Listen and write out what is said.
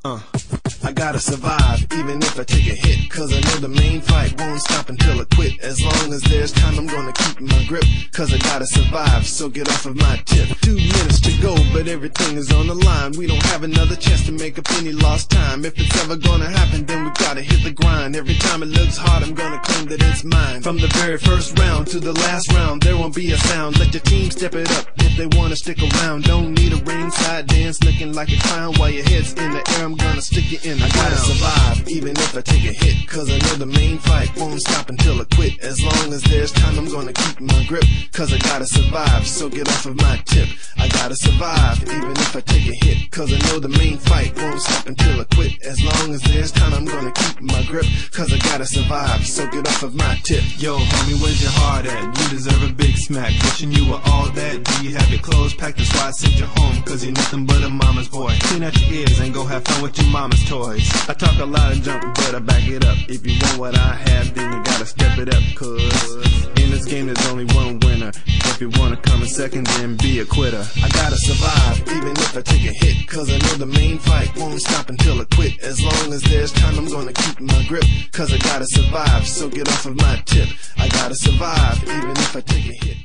I gotta survive, even if I take a hit, cause I know the main fight won't stop until I quit. As long as there's time, I'm gonna keep my grip, cause I gotta survive, so get off of my tip. 2 minutes to go, but everything is on the line. We don't have another chance to make up any lost time. If it's ever gonna happen, then we gotta hit the grind. Every time it looks hard, I'm gonna claim that it's mine. From the very first round to the last round, there won't be a sound. Let your team step it up if they wanna stick around. Don't need a ringside dance looking like a clown. While your head's in the air, I'm gonna stick you in the ground. I gotta survive, even if I take a hit, cause I know the main fight won't stop until I quit. As long as there's time, I'm gonna keep my grip, cause I gotta survive, so get off of my tip. I gotta survive, even if I take a hit, cause I know the main fight won't stop until I quit. As long as there's time, I'm gonna keep my grip, cause I gotta survive, so get off of my tip. Yo, homie, where's your heart at? You deserve a big smack. Wishing you were all that. Do you have your clothes packed? That's why I sent you home, cause you're nothing but a mama's boy. Clean out your ears and go have fun with your mama's toys. I talk a lot of junk, but I back it up. If you want what I have, then you gotta step it up, cause in this game there's only one winner. If you wanna come in second, then be a quitter. I gotta survive, even if I take a hit, cause I know the main fight won't stop until I quit. As long as there's time, I'm gonna keep my grip, cause I gotta survive, so get off of my tip. I gotta survive, even if I take a hit.